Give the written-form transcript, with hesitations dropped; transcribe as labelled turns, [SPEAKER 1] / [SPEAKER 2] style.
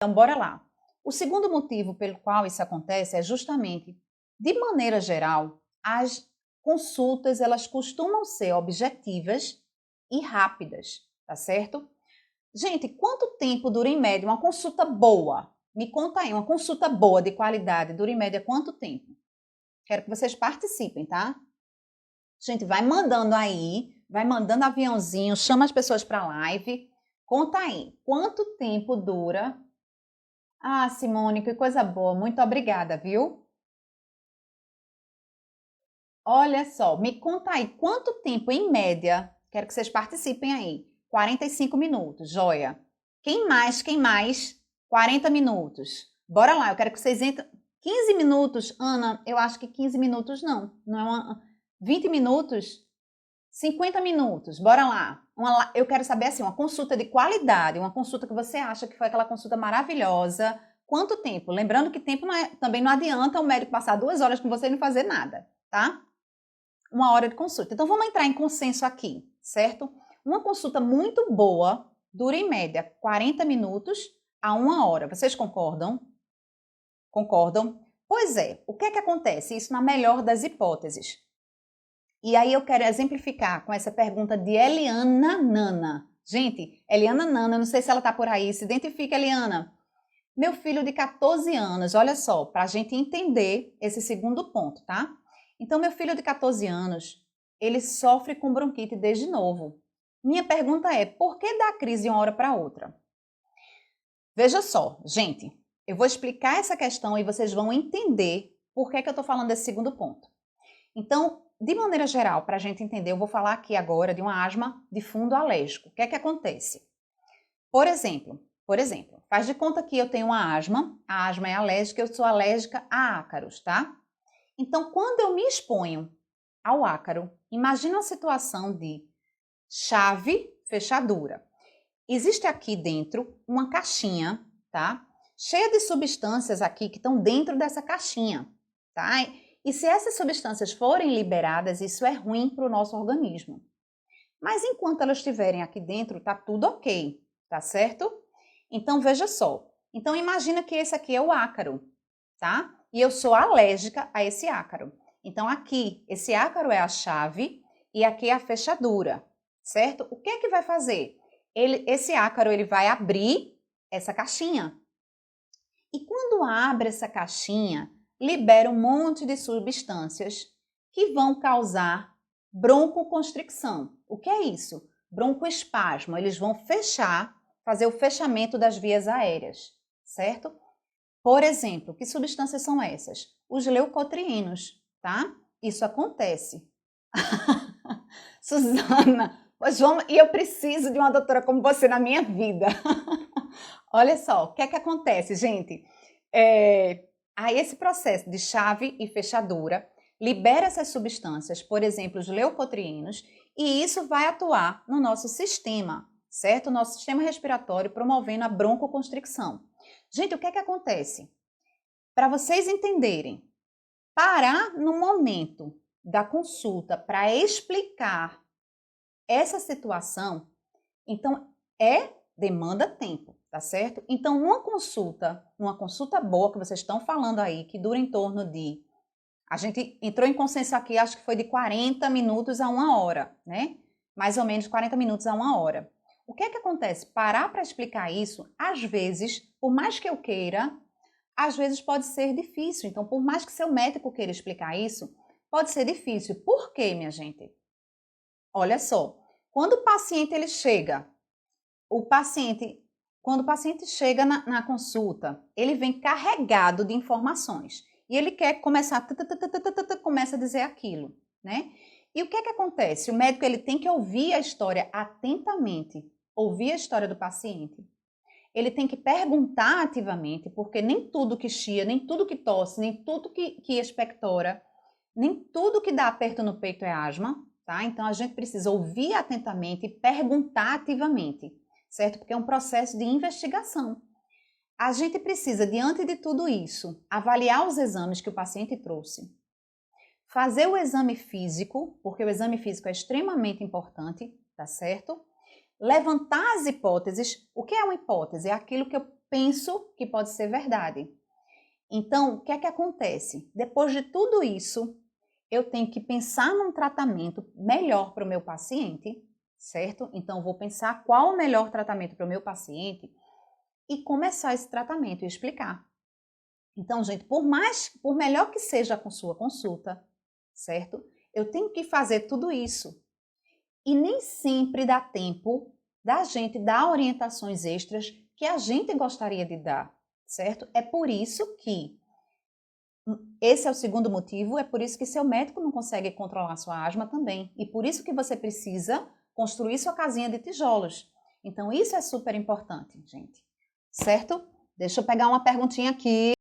[SPEAKER 1] Então, bora lá. O segundo motivo pelo qual isso acontece é justamente, de maneira geral, as consultas, elas costumam ser objetivas e rápidas, tá certo? Gente, quanto tempo dura em média uma consulta boa? Me conta aí, uma consulta boa, de qualidade, dura em média quanto tempo? Quero que vocês participem, tá? Gente, vai mandando aí, vai mandando aviãozinho, chama as pessoas para a live. Conta aí, quanto tempo dura? Ah, Simone, que coisa boa, muito obrigada, viu? Olha só, me conta aí, quanto tempo em média? Quero que vocês participem aí. 45 minutos, joia. Quem mais? Quem mais? 40 minutos. Bora lá, eu quero que vocês entrem. 15 minutos, Ana, eu acho que 15 minutos não é uma. 20 minutos? 50 minutos, bora lá. Eu quero saber assim, uma consulta de qualidade, uma consulta que você acha que foi aquela consulta maravilhosa. Quanto tempo? Lembrando que tempo também não adianta o médico passar 2 horas com você e não fazer nada, tá? 1 hora de consulta. Então vamos entrar em consenso aqui, certo? Uma consulta muito boa dura em média 40 minutos a 1 hora. Vocês concordam? Concordam? Pois é, o que é que acontece? Isso na melhor das hipóteses. E aí eu quero exemplificar com essa pergunta de Eliana Nana. Gente, Eliana Nana, não sei se ela tá por aí, se identifica, Eliana. Meu filho de 14 anos, olha só, para a gente entender esse segundo ponto, tá? Então, meu filho de 14 anos, ele sofre com bronquite desde novo. Minha pergunta é, por que dá crise de uma hora para outra? Veja só, gente, eu vou explicar essa questão e vocês vão entender por que eu estou falando desse segundo ponto. Então, de maneira geral, para a gente entender, eu vou falar aqui agora de uma asma de fundo alérgico. O que é que acontece? Por exemplo, faz de conta que eu tenho uma asma, a asma é alérgica, eu sou alérgica a ácaros, tá? Então, quando eu me exponho ao ácaro, imagina a situação de chave, fechadura. Existe aqui dentro uma caixinha, tá? Cheia de substâncias aqui que estão dentro dessa caixinha, tá? E se essas substâncias forem liberadas, isso é ruim para o nosso organismo. Mas enquanto elas estiverem aqui dentro, tá tudo ok, tá certo? Então, veja só. Então, imagina que esse aqui é o ácaro, tá? E eu sou alérgica a esse ácaro. Então, aqui, esse ácaro é a chave e aqui é a fechadura, certo? O que é que vai fazer? Esse ácaro, ele vai abrir essa caixinha. E quando abre essa caixinha, libera um monte de substâncias que vão causar broncoconstricção. O que é isso? Broncoespasmo. Eles vão fazer o fechamento das vias aéreas, certo? Por exemplo, que substâncias são essas? Os leucotrienos, tá? Isso acontece. Suzana, e eu preciso de uma doutora como você na minha vida. Olha só, o que é que acontece, gente? Aí esse processo de chave e fechadura libera essas substâncias, por exemplo, os leucotrienos, e isso vai atuar no nosso sistema, certo? Nosso sistema respiratório, promovendo a broncoconstricção. Gente, o que é que acontece? Para vocês entenderem, parar no momento da consulta para explicar essa situação, então demanda tempo, tá certo? Então, uma consulta boa que vocês estão falando aí, que dura em torno de, a gente entrou em consenso aqui, acho que foi de 40 minutos a 1 hora, né? Mais ou menos 40 minutos a 1 hora. O que é que acontece? Parar para explicar isso, às vezes, por mais que eu queira, às vezes pode ser difícil. Então, por mais que seu médico queira explicar isso, pode ser difícil. Por quê, minha gente? Olha só, quando o paciente ele chega, quando o paciente chega na consulta, ele vem carregado de informações e ele quer começar, começa a dizer aquilo, né? E o que é que acontece? O médico ele tem que ouvir a história atentamente, ouvir a história do paciente. Ele tem que perguntar ativamente, porque nem tudo que chia, nem tudo que tosse, nem tudo que expectora, nem tudo que dá aperto no peito é asma, tá? Então a gente precisa ouvir atentamente e perguntar ativamente, certo? Porque é um processo de investigação. A gente precisa, diante de tudo isso, avaliar os exames que o paciente trouxe, fazer o exame físico, porque o exame físico é extremamente importante, tá certo? Levantar as hipóteses. O que é uma hipótese? É aquilo que eu penso que pode ser verdade. Então, o que é que acontece? Depois de tudo isso, eu tenho que pensar num tratamento melhor para o meu paciente, certo? Então, eu vou pensar qual o melhor tratamento para o meu paciente e começar esse tratamento e explicar. Então, gente, por melhor que seja com sua consulta, certo? Eu tenho que fazer tudo isso. E nem sempre dá tempo da gente dar orientações extras que a gente gostaria de dar, certo? É por isso que esse é o segundo motivo, é por isso que seu médico não consegue controlar sua asma também. E por isso que você precisa construir sua casinha de tijolos. Então, isso é super importante, gente. Certo? Deixa eu pegar uma perguntinha aqui.